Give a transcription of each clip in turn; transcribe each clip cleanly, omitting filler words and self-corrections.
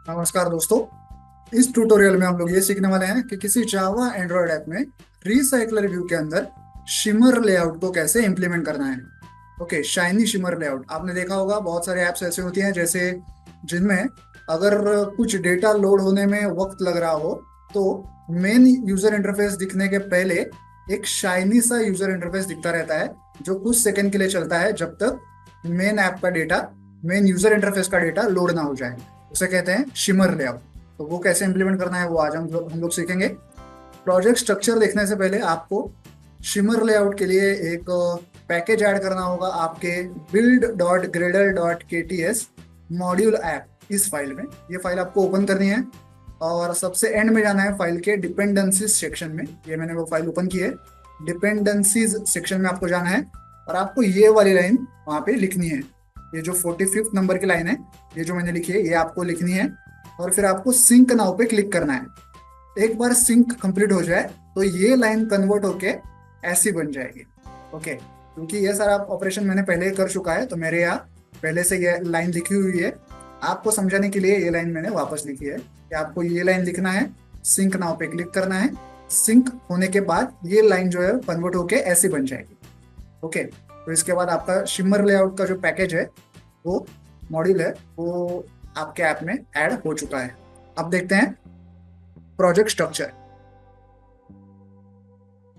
नमस्कार दोस्तों। इस ट्यूटोरियल में हम लोग ये सीखने वाले हैं कि किसी जावा एंड्रॉयड ऐप में रिसाइकलर व्यू के अंदर शिमर लेआउट को कैसे इंप्लीमेंट करना है। ओके, शाइनी शिमर लेआउट आपने देखा होगा, बहुत सारे ऐप्स ऐसे होती हैं जैसे जिनमें अगर कुछ डेटा लोड होने में वक्त लग रहा हो तो मेन यूजर इंटरफेस दिखने के पहले एक शाइनी सा यूजर इंटरफेस दिखता रहता है जो कुछ सेकंड के लिए चलता है जब तक मेन ऐप का डेटा, मेन यूजर इंटरफेस का डेटा लोड ना हो जाए। उसे कहते हैं शिमर लेआउट। तो वो कैसे इंप्लीमेंट करना है वो आज हम लोग सीखेंगे। प्रोजेक्ट स्ट्रक्चर देखने से पहले आपको शिमर लेआउट के लिए एक पैकेज ऐड करना होगा आपके build.gradle.kts मॉड्यूल ऐप इस फाइल में। ये फाइल आपको ओपन करनी है और सबसे एंड में जाना है फाइल के डिपेंडेंसीज सेक्शन में। ये मैंने वो फाइल ओपन की है। डिपेंडेंसीज सेक्शन में आपको जाना है और आपको ये वाली लाइन वहाँ पे लिखनी है। ये जो 45th नंबर की लाइन है, ये जो मैंने लिखी है, ये आपको लिखनी है और फिर आपको सिंक नाउ पे क्लिक करना है। एक बार सिंक कंप्लीट हो जाए तो ये लाइन कन्वर्ट होके ऐसी बन जाएगी। ओके, क्योंकि ये सारा ऑपरेशन मैंने पहले ही कर चुका है तो मेरे यहाँ पहले से ये लाइन लिखी हुई है। आपको समझाने के लिए ये लाइन मैंने वापस लिखी है कि आपको ये लाइन लिखना है, सिंक नाउ पे क्लिक करना है। सिंक होने के बाद ये लाइन जो है कन्वर्ट होके ऐसी बन जाएगी। ओके, तो इसके बाद आपका शिमर लेआउट का जो पैकेज है, वो मॉड्यूल है, वो आपके ऐप में ऐड हो चुका है। अब देखते हैं प्रोजेक्ट स्ट्रक्चर।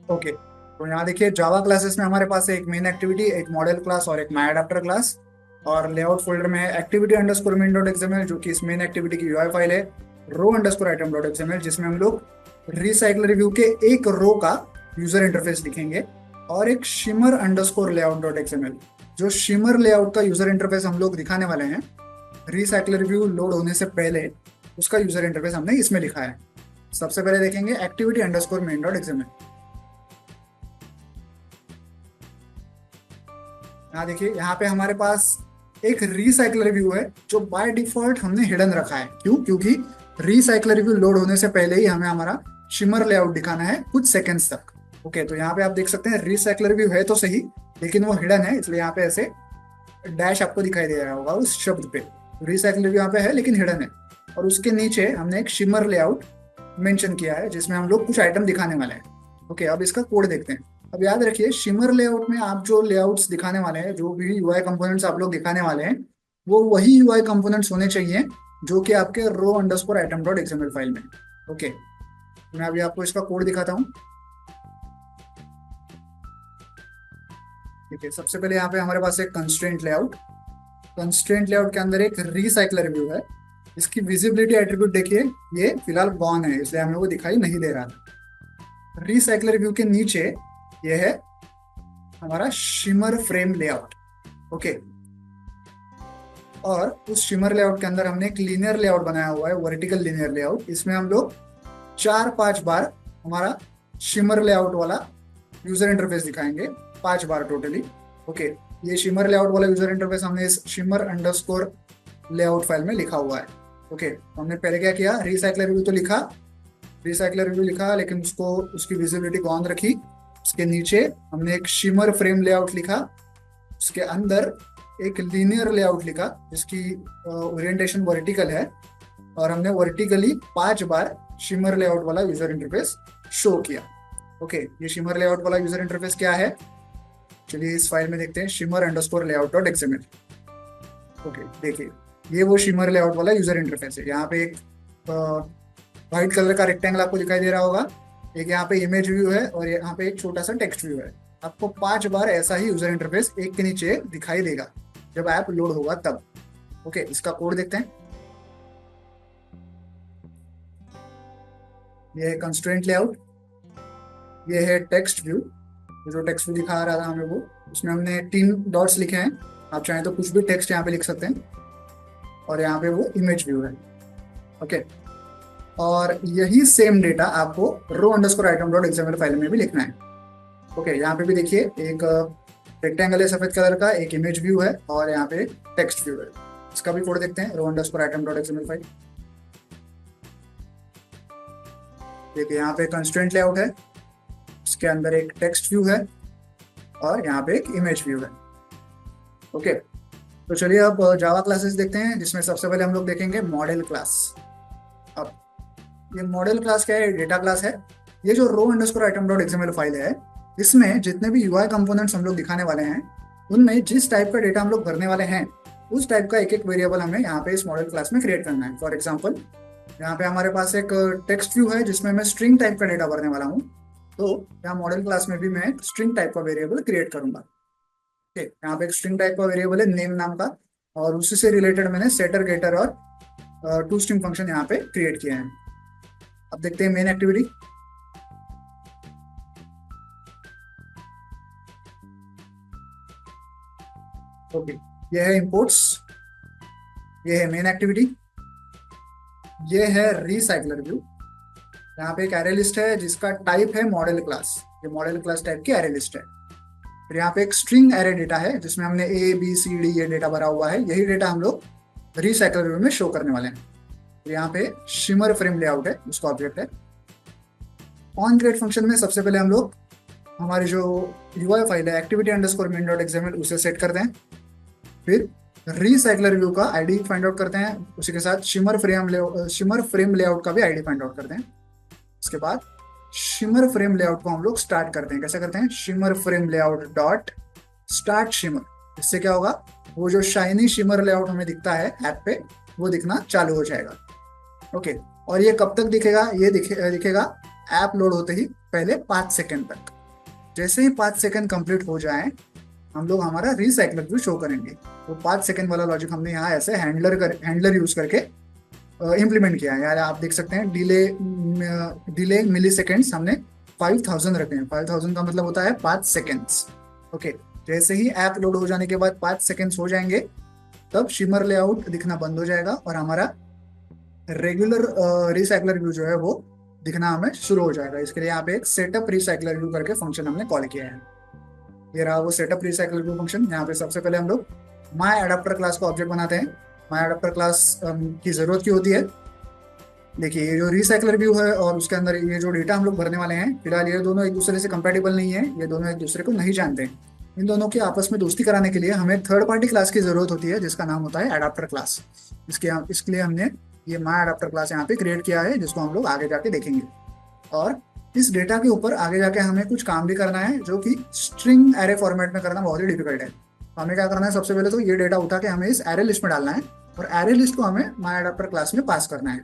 ओके, तो यहाँ देखिए जावा क्लासेस में हमारे पास है एक मेन एक्टिविटी, एक मॉडल क्लास और एक माई अडेप्टर क्लास। और लेआउट फोल्डर में है activity underscore main dot XML जो कि इस मेन एक्टिविटी की यूआई फाइल है। रो अंडरस्कोर आइटम डॉट एक्सएमएल जिसमें हम लोग रिसाइकल रिव्यू के एक रो का यूजर इंटरफेस लिखेंगे। और एक shimmer underscore layout dot XML जो शिमर लेआउट का यूजर इंटरफेस हम लोग दिखाने वाले हैं। रिसाइकल रिव्यू लोड होने से पहले उसका यूजर इंटरफेस हमने इसमें लिखा है। सबसे पहले देखेंगे activity underscore main dot XML. यहाँ देखिए, यहाँ पे हमारे पास एक रिसाइकलर व्यू है जो बाय डिफॉल्ट हमने हिडन रखा है। क्यों? क्योंकि रिसाइकलर व्यू लोड होने से पहले ही हमें हमारा शिमर लेआउट दिखाना है कुछ सेकंड्स तक। ओके, तो यहाँ पे आप देख सकते हैं रिसाइकलर व्यू है तो सही, लेकिन वो हिडन है, इसलिए यहाँ पे ऐसे डैश आपको दिखाई दे रहा होगा उस शब्द पे। रिसाइकलर व्यू यहाँ पे है लेकिन हिडन है। और उसके नीचे हमने एक शिमर लेआउट मेंशन किया है जिसमें हम लोग कुछ आइटम दिखाने वाले हैं। ओके, अब इसका कोड देखते हैं। अब याद रखिए, शिमर लेआउट में आप जो लेआउट्स दिखाने वाले हैं, जो भी यूआई कंपोनेंट्स आप लोग दिखाने वाले हैं, वो वही यूआई कंपोनेंट्स होने चाहिए जो कि आपके row underscore item dot XML file में। ओके, मैं अभी आपको इसका कोड दिखाता हूँ। ठीक है, सबसे पहले यहाँ पे हमारे पास एक कंस्ट्रेंट लेआउट। कंस्ट्रेंट लेआउट के अंदर एक रिसाइकलर व्यू है। इसकी विजिबिलिटी एट्रीब्यूट देखिए, ये फिलहाल गॉन है इसलिए हमें वो दिखाई नहीं दे रहा था। रिसाइकलर व्यू के नीचे ये है हमारा शिमर फ्रेम लेआउट। ओके, और उस शिमर लेआउट के अंदर हमने एक लीनियर लेआउट बनाया हुआ है, वर्टिकल लीनियर लेआउट। इसमें हम लोग 4-5 बार हमारा शिमर लेआउट वाला यूजर इंटरफेस दिखाएंगे, 5 बार टोटली। ओके, ये शिमर लेआउट वाला यूजर इंटरफेस हमने इस शिमर अंडरस्कोर लेआउट फाइल में लिखा हुआ है। ओके, तो हमने पहले क्या किया, रिसाइकलर व्यू तो लिखा, रिसाइकलर व्यू लिखा, लेकिन उसको उसकी विजिबिलिटी ऑन रखी। उसके नीचे हमने एक शिमर फ्रेम लेआउट लिखा, उसके अंदर एक लीनियर लेआउट लिखा जिसकी ओरिएंटेशन वर्टिकल है, और हमने वर्टिकली 5 बार शिमर लेआउट वाला यूजर इंटरफेस शो किया। ओके, ये शिमर लेआउट वाला यूजर इंटरफेस क्या है, चलिए इस फाइल में देखते हैं, shimmer underscore layout dot XML. Okay, देखिए ये वो शिमर लेआउट वाला यूजर इंटरफेस है। यहाँ पे एक व्हाइट कलर का रेक्टेंगल आपको दिखाई दे रहा होगा, एक यहाँ पे इमेज व्यू है और यहाँ पे एक छोटा सा टेक्स्ट व्यू है। आपको 5 बार ऐसा ही यूजर इंटरफेस एक के नीचे दिखाई देगा जब ऐप लोड होगा तब। ओके, इसका कोड देखते हैं। ये है कंस्ट्रेंट लेआउट, ये है टेक्स्ट व्यू, जो टेक्स्ट व्यू दिखा रहा था हमें वो, उसमें हमने 3 डॉट्स लिखे हैं। आप चाहें तो कुछ भी टेक्स्ट यहाँ पे लिख सकते हैं। और यहाँ पे वो इमेज व्यू है। ओके, और यही सेम डेटा आपको row underscore item dot XML file में भी लिखना है। ओके, यहाँ पे भी देखिए एक रेक्टेंगल है सफेद कलर का, एक इमेज व्यू है और यहाँ पे टेक्स्ट व्यू है। इसका भी कोड देखते हैं, row underscore item dot XML file. देखिए यहाँ पे कंस्ट्रेंट लेआउट है, इसके अंदर एक टेक्स्ट व्यू है और यहाँ पे एक इमेज व्यू है। ओके, तो चलिए अब जावा क्लासेस देखते हैं, जिसमें सबसे पहले हम लोग देखेंगे मॉडल क्लास। अब ये मॉडल क्लास क्या है? डेटा क्लास है। ये जो row underscore item dot XML file है, इसमें जितने भी यूआई कंपोनेंट्स हम लोग दिखाने वाले हैं, उनमें जिस टाइप का डेटा हम लोग भरने वाले हैं, उस टाइप का एक एक वेरिएबल हमें यहाँ पे इस मॉडल क्लास में क्रिएट करना है। फॉर एग्जाम्पल, यहाँ पे हमारे पास एक टेक्स्ट व्यू है जिसमें मैं स्ट्रिंग टाइप का डेटा भरने वाला हूँ। तो यहाँ मॉडल क्लास में भी मैं स्ट्रिंग टाइप का वेरिएबल क्रिएट करूंगा। ठीक, यहाँ पे एक स्ट्रिंग टाइप का वेरिएबल है नेम नाम का, और उसी से रिलेटेड मैंने सेटर गेटर और टू स्ट्रिंग फंक्शन यहाँ पे क्रिएट किए हैं। अब देखते हैं मेन एक्टिविटी। ओके, ये है इंपोर्ट्स, ये है मेन एक्टिविटी, ये है रिसाइकलर व्यू। यहाँ पे एक एरे लिस्ट है जिसका टाइप है मॉडल क्लास, ये मॉडल क्लास टाइप की एरे लिस्ट है। फिर यहाँ पे एक स्ट्रिंग एरे डेटा है जिसमें हमने ए बी सी डी ये डेटा भरा हुआ है। यही डेटा हम लोग रिसाइकलर व्यू में शो करने वाले हैं। फिर यहाँ पे शिमर फ्रेम लेआउट है, उसका ऑब्जेक्ट है। ऑन क्रिएट फंक्शन में सबसे पहले हम लोग हमारी जो यूआई फाइल है activity underscore main dot XML उसे सेट करते हैं। फिर रिसाइकलर व्यू का आईडी फाइंड आउट करते हैं, उसी के साथ शिमर फ्रेम लेआउट का भी आईडी फाइंड आउट करते हैं। उसके बाद शिमर फ्रेम लेआउट को हम लोग स्टार्ट करते हैं। कैसे करते हैं? Shimmer frame layout dot start shimmer. इससे क्या होगा? वो जो शाइनी शिमर लेआउट हमें दिखता है ऐप पे, वो दिखना चालू हो जाएगा। ओके, और ये कब तक दिखेगा? ये दिखेगा ऐप लोड होते ही पहले 5 सेकंड तक। जैसे ही 5 सेकंड कंप्लीट हो जाए, हम लोग हमारा रिसाइकलर व्यू शो करेंगे। तो 5 सेकंड वाला लॉजिक हमने यहाँ ऐसे हैंडलर यूज करके इम्प्लीमेंट किया है। यार आप देख सकते हैं डिले मिली सेकेंड्स हमने 5000 रखे हैं। 5000 का मतलब होता है 5 सेकेंड्स। ओके, जैसे ही ऐप लोड हो जाने के बाद 5 सेकेंड्स हो जाएंगे, तब शिमर लेआउट दिखना बंद हो जाएगा और हमारा रेगुलर रिसाइकलर व्यू जो है वो दिखना हमें शुरू हो जाएगा। इसके लिए यहाँ पे एक सेटअप रिसाइकलर व्यू करके फंक्शन हमने कॉल किया है। ये रहा वो सेटअप रिसाइकलर व्यू फंक्शन। यहाँ पे सबसे पहले हम लोग माई एडाप्टर क्लास का ऑब्जेक्ट बनाते हैं। माई एडाप्टर क्लास की जरूरत की होती है। देखिए, ये जो रिसाइकलर व्यू है और उसके अंदर ये जो डेटा हम लोग भरने वाले हैं, फिलहाल ये दोनों एक दूसरे से कंपैटिबल नहीं है, ये दोनों एक दूसरे को नहीं जानते हैं। इन दोनों की आपस में दोस्ती कराने के लिए हमें थर्ड पार्टी क्लास की जरूरत होती है, जिसका नाम होता है एडाप्टर क्लास। इसके लिए हमने ये माई एडाप्टर क्लास यहाँ पे क्रिएट किया है, जिसको हम लोग आगे जाके देखेंगे। और इस डेटा के ऊपर आगे जाके हमें कुछ काम भी करना है, जो कि स्ट्रिंग एरे फॉर्मेट में करना बहुत ही डिफिकल्ट है। हमें क्या करना है? सबसे पहले तो ये डेटा उठा के हमें इस एरे लिस्ट में डालना है, और एरे लिस्ट को हमें माई एडाप्टर क्लास में पास करना है।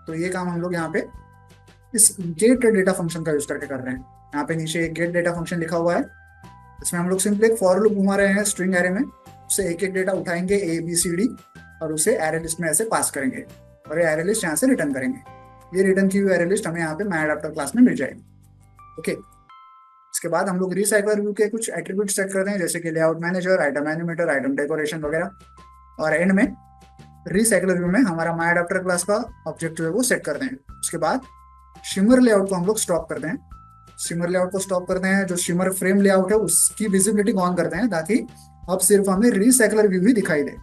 तो ये काम हम लोग यहाँ पे इस गेट डेटा फंक्शन का यूज करके कर रहे हैं। यहाँ पे नीचे एक गेट डेटा फंक्शन लिखा हुआ है। इसमें हम लोग सिंपली एक फॉर लूप घुमा रहे हैं स्ट्रिंग एरे में। उससे एक एक डेटा उठाएंगे ए बी सी डी, और उसे एरे लिस्ट में ऐसे पास करेंगे, और ये एरे लिस्ट यहाँ से रिटर्न करेंगे। ये रिटर्न की हुई एरे लिस्ट हमें यहाँ पे माई एडाप्टर क्लास में मिल जाएगी। ओके, इसके बाद हम लोग रिसाइकलर व्यू के कुछ एट्रीब्यूट सेट करते हैं, जैसे कि layout manager, item animator, item decoration वगैरह। और एंड में रिसाइकलर व्यू में हमारा माई एडाप्टर क्लास का ऑब्जेक्ट जो है वो सेट करते हैं। उसके बाद शिमर लेआउट को हम लोग स्टॉप करते हैं। शिमर लेआउट को स्टॉप करते हैं, जो शिमर फ्रेम लेआउट है उसकी विजिबिलिटी ऑन करते हैं, ताकि अब सिर्फ हमें रिसाइकलर व्यू ही दिखाई दे,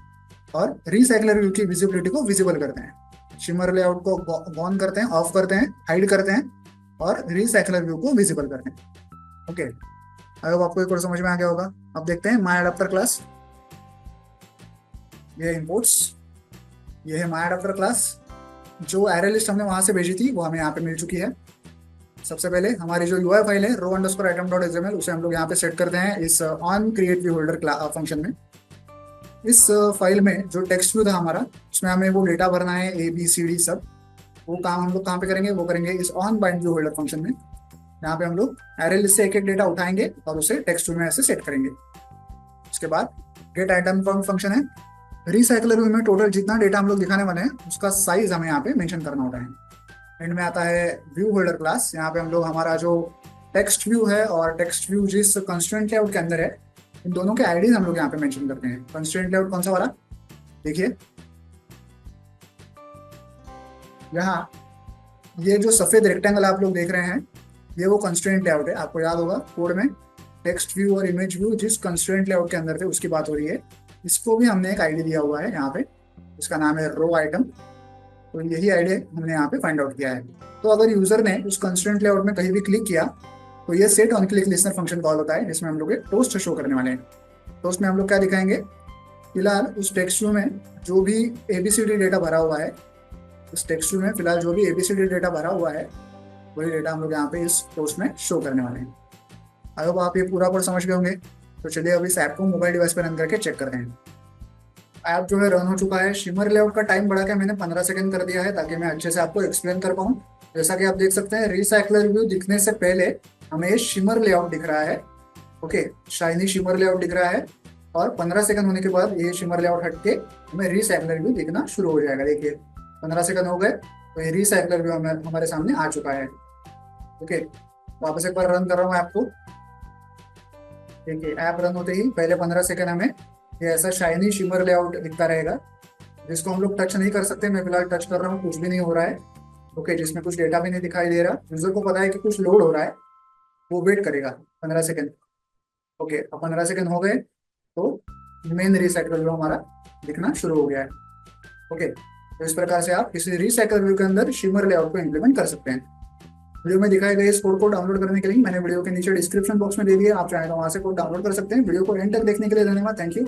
और रिसाइकलर व्यू की विजिबिलिटी को विजिबल करते हैं। शिमर लेआउट को ऑन करते हैं, ऑफ करते हैं, हाइड करते हैं, और रिसाइकलर व्यू को विजिबल करते हैं। ओके, आई होप आपको एक और समझ में आ गया होगा। अब देखते हैं माई एडाप्टर क्लास। ये इंपोर्ट्स, ये है माई एडाप्टर क्लास। जो एरे लिस्ट हमने वहां से भेजी थी वो हमें यहाँ पे मिल चुकी है। सबसे पहले हमारी जो यूआई फाइल है रो अंडरस्कोर आइटम डॉट एक्सएमएल, उसे हम लोग यहाँ पे सेट करते हैं इस on create view holder function में। इस फाइल में जो टेक्स्ट व्यू था हमारा, उसमें हमें वो डेटा भरना है ए बी सी डी सब। वो काम हम लोग कहाँ पे करेंगे? वो करेंगे इस on bind view holder function में। यहाँ पे हम लोग एरे लिस्ट से एक एक डेटा उठाएंगे और उसे टेक्स्ट व्यू में ऐसे सेट करेंगे। उसके बाद गेट आइटम काउंट फंक्शन है। रिसाइकलर व्यू में टोटल जितना डेटा हम लोग दिखाने वाले हैं उसका साइज हमें यहाँ पे मेंशन करना होता है। एंड में आता है व्यू होल्डर क्लास। यहाँ पे हम लोग हमारा जो टेक्स्ट व्यू है और टेक्स्ट व्यू जिस कंस्ट्रेंट लेआउट के अंदर है, इन दोनों के आईडीज हम लोग यहाँ पे मेंशन करते हैं। कंस्ट्रेंट लेआउट कौन सा वाला? देखिए यहाँ ये जो सफेद रेक्टेंगल आप लोग देख रहे हैं, ये वो कंस्ट्रेंट लेआउट है। आपको याद होगा कोड में टेक्स्ट व्यू और इमेज व्यू जिस कंस्ट्रेंट लेआउट के अंदर थे उसकी बात हो रही है। इसको भी हमने एक आईडी दिया हुआ है यहाँ पे, इसका नाम है रो आइटम। तो यही आईडी हमने यहाँ पे फाइंड आउट किया है। तो अगर यूजर ने उस कंस्ट्रेंट लेआउट में कहीं भी क्लिक किया तो ये set on click listener function call होता है, जिसमें हम लोग एक टोस्ट शो करने वाले हैं। टोस्ट में हम लोग क्या दिखाएंगे? फिलहाल उस टेक्स्ट व्यू में जो भी एबीसीडी डेटा भरा हुआ है, इस टेक्स्ट व्यू में फिलहाल जो भी एबीसीडी डेटा भरा हुआ है वही डेटा हम लोग यहाँ पे इस पोस्ट में शो करने वाले हैं। अगर आप ये पूरा कोड समझ गए होंगे तो चलिए अभी इस ऐप को मोबाइल डिवाइस पर रन करके चेक करते हैं। ऐप जो है रन हो चुका है। शिमर लेआउट का टाइम बढ़ा के मैंने 15 सेकंड कर दिया है ताकि मैं अच्छे से आपको एक्सप्लेन कर पाऊँ। जैसा कि आप देख सकते हैं रिसाइकलर व्यू दिखने से पहले हमें ये शिमर लेआउट दिख रहा है। ओके, शाइनी शिमर लेआउट दिख रहा है और 15 सेकंड होने के बाद ये शिमर लेआउट हट के हमें रिसाइकलर व्यू दिखना शुरू हो जाएगा। देखिए 15 सेकंड हो गए तो ये रिसाइकलर व्यू हमारे सामने आ चुका है। ओके, वापस एक बार रन कर रहा हूँ आपको। देखिए ऐप रन होते ही पहले 15 सेकंड हमें ये ऐसा शाइनी शिमर लेआउट दिखता रहेगा, जिसको हम लोग टच नहीं कर सकते। मैं फिलहाल टच कर रहा हूँ, कुछ भी नहीं हो रहा है। ओके, जिसमें कुछ डेटा भी नहीं दिखाई दे रहा। यूजर को पता है कि कुछ लोड हो रहा है, वो वेट करेगा 15 सेकंड। ओके, अब 15 सेकंड हो गए तो मेन रिसाइकल व्यू हमारा दिखना शुरू हो गया है। ओके, तो इस प्रकार से आप किसी रिसाइकल व्यू के अंदर शिमर लेआउट को इम्प्लीमेंट कर सकते हैं। वीडियो में दिखाए गए इस कोड को डाउनलोड करने के लिए मैंने वीडियो के नीचे डिस्क्रिप्शन बॉक्स में दे दिया, आप चाहें तो वहां से कोड डाउनलोड कर सकते हैं। वीडियो को एंड तक देखने के लिए धन्यवाद। Thank you.